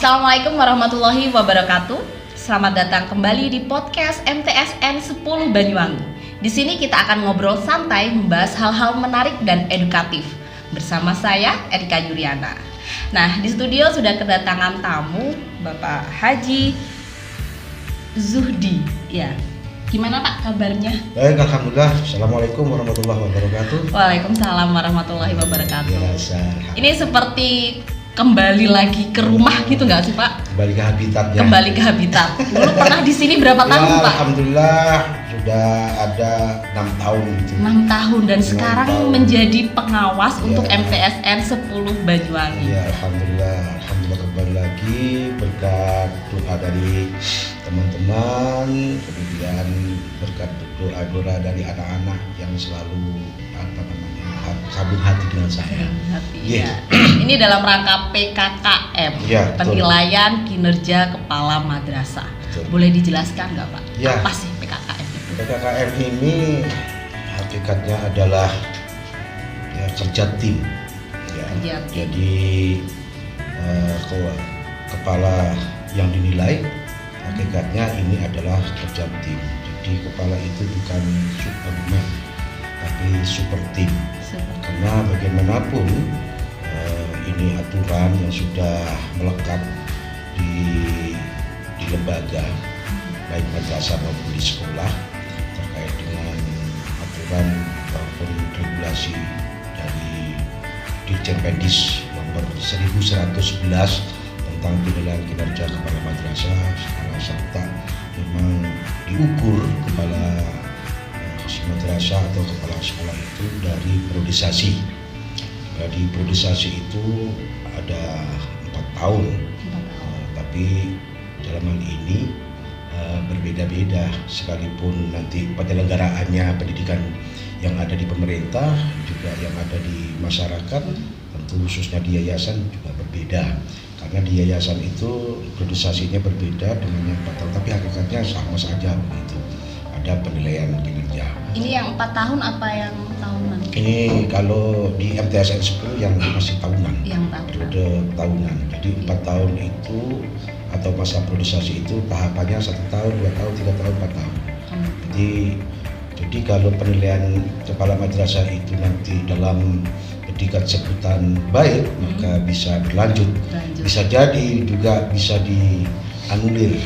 Assalamualaikum warahmatullahi wabarakatuh. Selamat datang kembali di podcast MTSN 10 Banyuwangi. Di sini kita akan ngobrol santai membahas hal-hal menarik dan edukatif. Bersama saya Erika Yuriana. Nah, di studio sudah kedatangan tamu Bapak Haji Zuhdi. Ya. Gimana Pak kabarnya? Baik, alhamdulillah. Assalamualaikum warahmatullahi wabarakatuh. Waalaikumsalam warahmatullahi wabarakatuh. Biasa. Ini seperti kembali lagi ke rumah gitu nggak sih Pak? Kembali ke habitatnya. Kembali ke habitat. Dulu pernah di sini berapa tahun Pak? Alhamdulillah sudah ada 6 tahun gitu. 6 tahun dan 6 sekarang tahun. menjadi pengawas untuk Ya. MTSN 10 Banyuwangi. Ya, alhamdulillah kembali lagi berkat doa dari teman-teman, kemudian berkat doa dari anak-anak yang selalu sabung hati dengan saya. Iya. Ini dalam rangka PKKM, Ya, betul. penilaian kinerja kepala madrasah. Betul. Boleh dijelaskan nggak Pak? Ya. Apa sih PKKM itu? PKKM ini hakikatnya adalah ya, kerja tim. Ya. Kerja tim. Jadi kepala yang dinilai hakikatnya ini adalah kerja tim. Jadi kepala itu bukan Superman, tapi super tim. Karena bagaimanapun ini aturan yang sudah melekat di lembaga baik madrasah maupun di sekolah terkait dengan aturan maupun regulasi dari Dirjen Pendis nomor 1111 tentang penilaian kinerja kepala madrasah secara serta memang diukur kepala madrasah atau kepala sekolah itu dari priorisasi. Dari priorisasi itu ada 4 tahun. Tapi dalam hal ini berbeda-beda, sekalipun nanti penyelenggaraannya pendidikan yang ada di pemerintah juga yang ada di masyarakat, tentu khususnya di yayasan juga berbeda. Karena di yayasan itu priorisasinya berbeda dengan yang 4 tahun, tapi hakikatnya sama saja begitu. Ada penilaian kinerja. Ini yang 4 tahun apa yang tahunan? Ini kalau di MTSN 10 yang masih tahunan. Yang tahunan. Periode tahunan. Jadi 4 tahun itu atau masa priorisasi itu tahapannya 1 tahun, 2 tahun, 3 tahun, 4 tahun. Jadi kalau penilaian kepala madrasah itu nanti dalam predikat sebutan baik, maka bisa berlanjut. Bisa jadi juga bisa dianulir,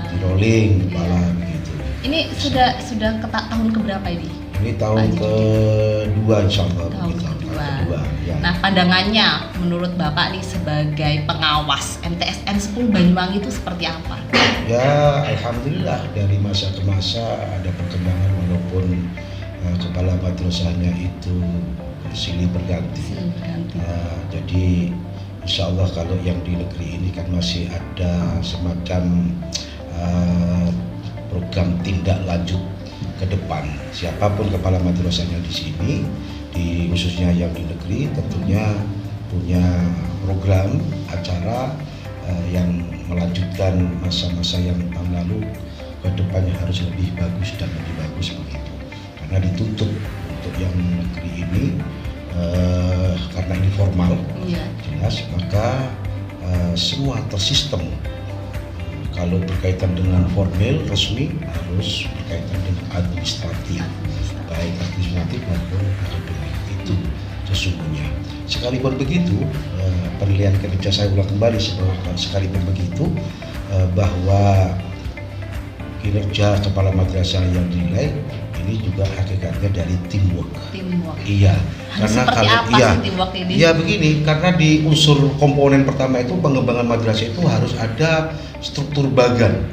di rolling kepala begitu. Ini sudah ke tahun keberapa ini? Ini tahun kedua insyaallah. Tahun kedua. Ya. Nah, pandangannya menurut Bapak nih sebagai pengawas MTSN 10 Banyuwangi itu seperti apa? Ya, alhamdulillah dari masa ke masa ada perkembangan walaupun kepala madrasahnya itu silih berganti. Jadi insyaallah kalau yang di negeri ini kan masih ada semacam program tindak lanjut ke depan. Siapapun kepala madrasahnya di sini, khususnya yang di negeri, tentunya punya program acara yang melanjutkan masa-masa yang tahun lalu ke depannya harus lebih bagus dan lebih bagus begitu. Karena dituntut untuk yang negeri ini karena ini formal, jelas, maka semua tersistem. Kalau berkaitan dengan formal resmi harus berkaitan dengan administratif, baik administratif maupun akademik itu sesungguhnya. Sekalipun begitu, penilaian kinerja saya ulang kembali sekalipun begitu bahwa kinerja kepala madrasah yang dinilai ini juga hakikatnya dari teamwork. Iya. Karena kalau teamwork ini? Iya begini, karena di unsur komponen pertama itu pengembangan madrasah itu harus ada struktur bagan,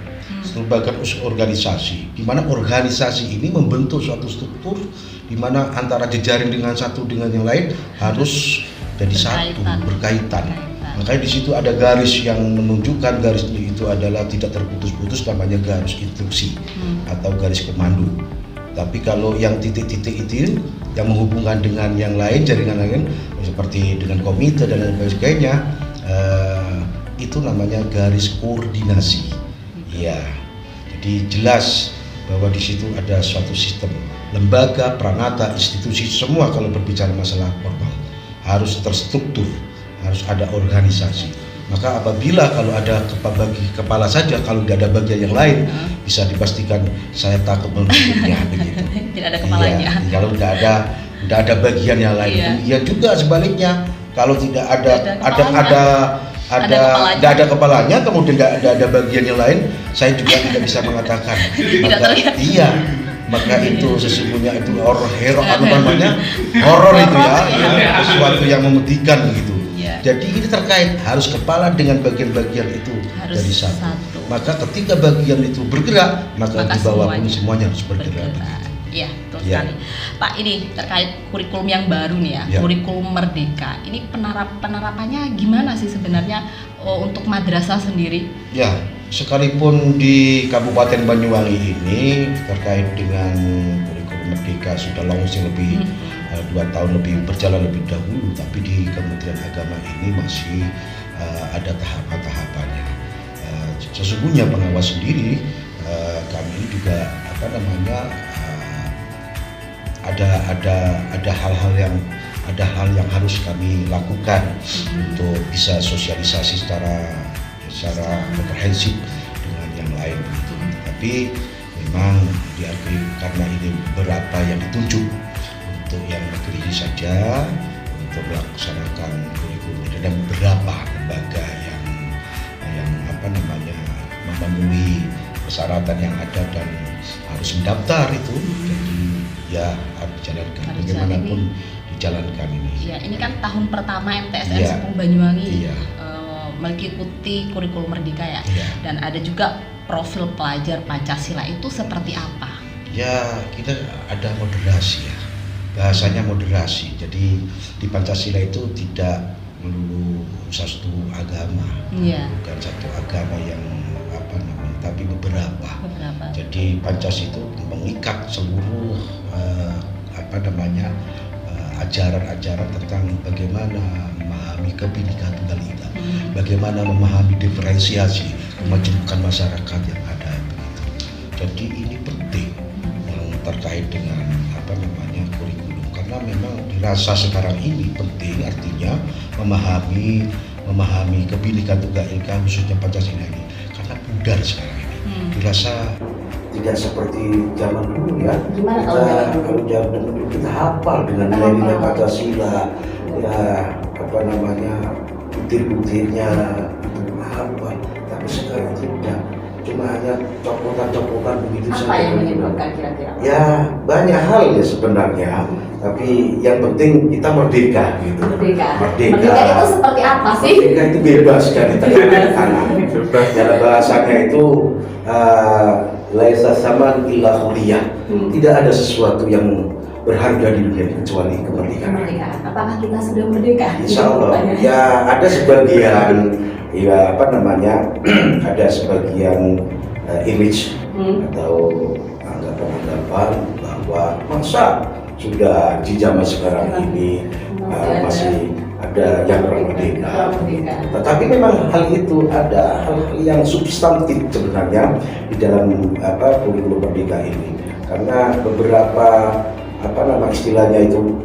struktur bagan unsur organisasi, di mana organisasi ini membentuk suatu struktur di mana antara jejaring dengan satu dengan yang lain harus jadi satu, berkaitan. Makanya di situ ada garis yang menunjukkan garis itu adalah tidak terputus-putus, namanya garis instruksi atau garis komando. Tapi kalau yang titik-titik itu yang menghubungkan dengan yang lain, jaringan lain seperti dengan komite dan lain sebagainya, itu namanya garis koordinasi. Ya, jadi jelas bahwa di situ ada suatu sistem, lembaga, pranata, institusi, semua kalau berbicara masalah formal harus terstruktur, harus ada organisasi. Maka apabila kalau ada bagi kepala saja, kalau tidak ada bagian yang lain, bisa dipastikan saya takut membunuhnya begitu. Tidak ada kepalanya. Iya, kalau tidak ada bagian yang lain. Iya. Iya juga sebaliknya, kalau tidak ada kepalanya. ada kepalanya, kemudian tidak ada bagian yang lain, saya juga tidak bisa mengatakan. Tidak terlihat. Iya. Maka itu sesungguhnya itu horor itu ya, sesuatu yang memedihkan begitu. Ya. Jadi ini terkait harus kepala dengan bagian-bagian itu Harus dari satu. satu. Maka ketika bagian itu bergerak, maka di bawah pun semuanya harus bergerak. Iya, betul Ya. sekali. Pak, ini terkait kurikulum yang baru nih ya, Ya. kurikulum Merdeka. Ini penerapannya gimana sih sebenarnya untuk madrasah sendiri? Ya, sekalipun di Kabupaten Banyuwangi ini terkait dengan kurikulum Merdeka sudah launching lebih 2 tahun lebih berjalan lebih dahulu, tapi di Kementerian Agama ini masih ada tahapan-tahapannya. Sesungguhnya pengawas sendiri kami ini juga ada hal yang harus kami lakukan untuk bisa sosialisasi secara komprehensif dengan yang lain. Tapi memang diakui karena ini beberapa yang ditunjuk untuk yang negeri saja untuk melaksanakan kurikulum ini, dan beberapa lembaga yang memenuhi persyaratan yang ada dan harus mendaftar itu. Jadi ya harus dijalankan bagaimanapun dijalankan ini. Ya, ini kan tahun pertama MTSN Iya. 10 Banyuwangi Iya. mengikuti kurikulum Merdeka ya. Iya. Dan ada juga profil pelajar Pancasila itu seperti apa? Ya, kita ada moderasi ya. Bahasanya moderasi. Jadi di Pancasila itu tidak melulu satu agama. Iya. Bukan satu agama yang tapi beberapa. Jadi Pancasila itu mengikat seluruh ajaran-ajaran tentang bagaimana memahami kebinekaan tunggal ika, bagaimana memahami diferensiasi kemajemukan masyarakat yang ada begitu. Jadi ini penting yang terkait dengan kurikulum, karena memang dirasa sekarang ini penting, artinya memahami kebinekaan tunggal ika khususnya Pancasila ini, karena pudar sekarang ini. Dirasa tidak seperti zaman dulu ya. Gimana kalau zaman dulu kita hafal dengan nilai-nilai Pancasila, ya butir-butirnya itu hafal. Tapi sekarang tidak, cuma hanya copotan-copotan begitu saja. Apa yang menyebabkan kira-kira? Ya banyak hal ya sebenarnya, tapi yang penting kita merdeka gitu. Merdeka Merdeka itu seperti apa sih? Merdeka itu bebas kan, dalam bahasanya itu laisa saman illa huriyah. Tidak ada sesuatu yang berharga di dunia kecuali kemerdekaan. Apakah kita sudah merdeka? Insya Allah. Ya ada sebagian ada sebagian image atau anggapan-anggapan bahwa masa sudah di zaman sekarang ini masih ada yang kurang merdeka. Tetapi memang hal itu ada hal-hal yang substantif sebenarnya di dalam kurikulum merdeka ini, karena beberapa istilahnya itu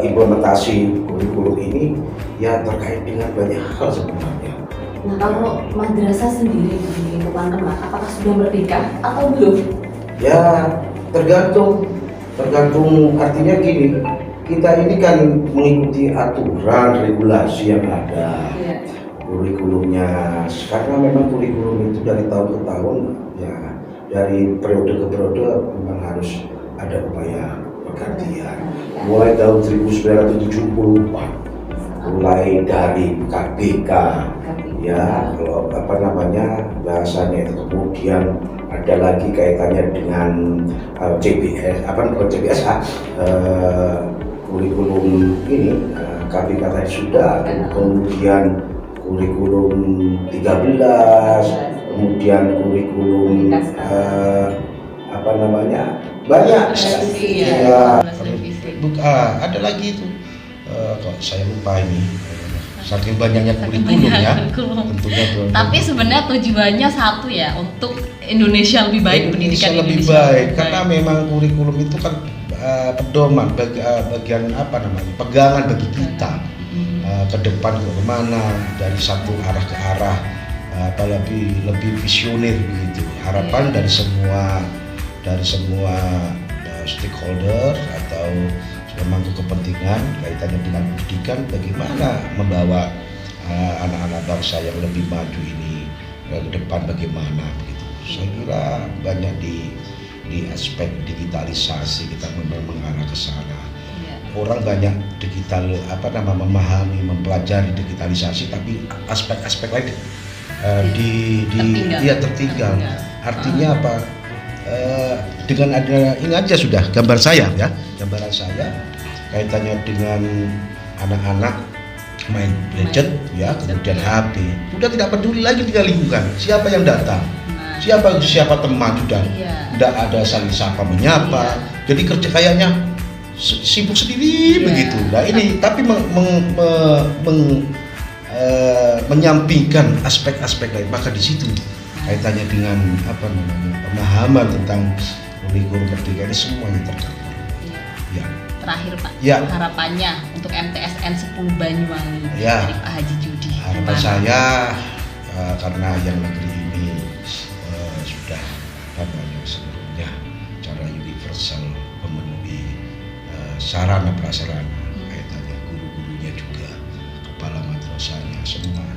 implementasi kurikulum ini ya terkait dengan banyak hal sebenarnya. Nah, kalau madrasah sendiri di Tuan Kemang, apakah sudah merdeka atau belum? Ya tergantung artinya gini, kita ini kan mengikuti aturan regulasi yang ada. Kurikulumnya, karena memang kurikulum itu dari tahun ke tahun ya, dari periode ke periode memang harus ada upaya pergantian. Mulai tahun 1974, mulai dari KPK ya, kalau bahasanya itu, kemudian ada lagi kaitannya dengan kurikulum ini KPK tadi sudah, kemudian kurikulum 13, kemudian kurikulum banyak revisi ya. Ada lagi itu kok saya lupa ini, saking banyaknya kurikulum ya tentunya. Tapi sebenarnya tujuannya satu ya, untuk Indonesia lebih baik, pendidikan lebih Indonesia baik, karena memang kurikulum itu kan pedoman pegangan bagi kita ke depan kemana, dari satu arah ke arah lebih visioner begitu. Harapan dari semua stakeholder atau pemangku kepentingan kaitannya dengan pendidikan, bagaimana membawa anak-anak bangsa yang lebih maju ini ke depan, bagaimana begitu. Saya kira banyak di aspek digitalisasi kita memang mengarah ke sana. Orang banyak memahami, mempelajari digitalisasi, tapi aspek-aspek lain tertinggal. Artinya apa? Dengan ada ini aja sudah gambaran saya kaitannya dengan anak-anak main gadget ya, kemudian HP, sudah tidak peduli lagi dengan lingkungan, siapa yang datang, siapa teman, sudah tidak ada saling sapa menyapa, jadi kerja kayaknya sibuk sendiri begitu. Nah ini tapi menyampingkan aspek-aspek lain, maka di situ kaitannya dengan pemahaman tentang kurikulum pendidikan ini semuanya tercover. Ya. Terakhir Pak, harapannya untuk MTSN 10 Banyuwangi dari Pak Haji Judi. Harapan saya karena yang negeri ini sudah seluruhnya secara universal memenuhi sarana prasarana, kaitannya guru-gurunya juga, kepala madrasahnya semua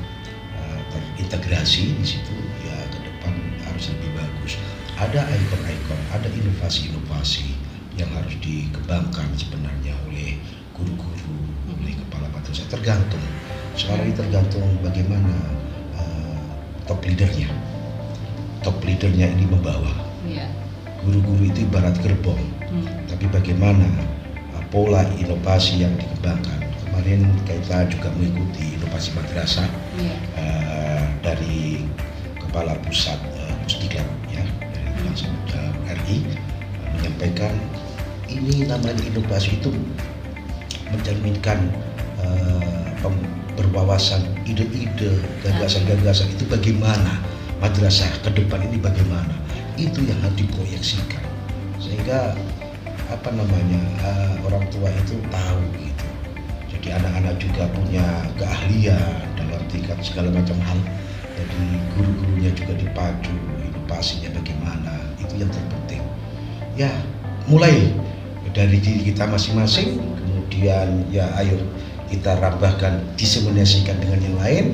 terintegrasi di situ, ya ke depan harus lebih bagus. Ada ikon-ikon, ada inovasi-inovasi yang harus dikembangkan sebenarnya oleh guru-guru, oleh kepala madrasah. Tergantung sekarang ini tergantung bagaimana top leadernya ini membawa. Guru-guru itu ibarat gerbong, tapi bagaimana pola inovasi yang dikembangkan. Kemarin kita juga mengikuti inovasi madrasah dari kepala pusat Pusdiklat ya, dari Bangsa RI menyampaikan ini namanya inovasi itu mencerminkan berwawasan ide-ide, gagasan-gagasan itu bagaimana madrasah ke depan ini, bagaimana itu yang harus diproyeksikan sehingga orang tua itu tahu gitu. Jadi anak-anak juga punya keahlian dalam tingkat segala macam hal. Jadi guru-gurunya juga dipacu, inovasinya bagaimana, itu yang terpenting. Ya, mulai dari diri kita masing-masing, kemudian ya ayo kita rambahkan, diseminasikan dengan yang lain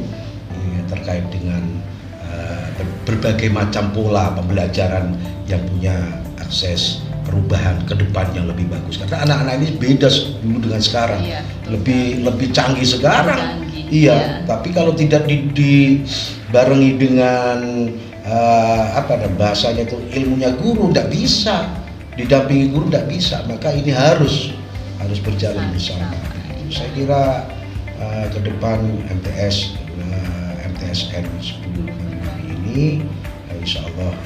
terkait dengan berbagai macam pola pembelajaran yang punya akses perubahan ke depan yang lebih bagus. Karena anak-anak ini beda dulu dengan sekarang, lebih canggih sekarang. Tapi kalau tidak dibarengi dengan bahasanya itu ilmunya guru, tidak bisa didampingi guru, tidak bisa. Maka ini harus berjalan bersama. Saya kira ke depan MTSN 10 ini insya Allah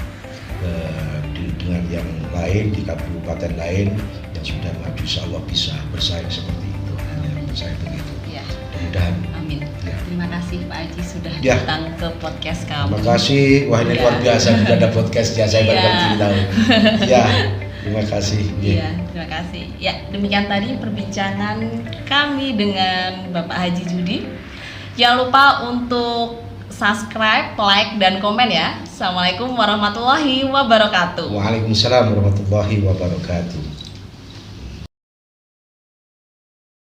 dengan yang lain di kabupaten lain yang sudah maju, insya Allah bisa bersaing seperti itu, bersaing begitu. Mudah-mudahan. Amin. Terima kasih Pak Haji sudah datang ke podcast kami. Terima kasih. Wah ini luar biasa juga ada podcastnya, saya baru tahu. Terima kasih. Terima kasih. Ya, demikian tadi perbincangan kami dengan Bapak Haji Judi. Jangan lupa untuk subscribe, like, dan komen ya. Assalamualaikum warahmatullahi wabarakatuh. Waalaikumsalam warahmatullahi wabarakatuh.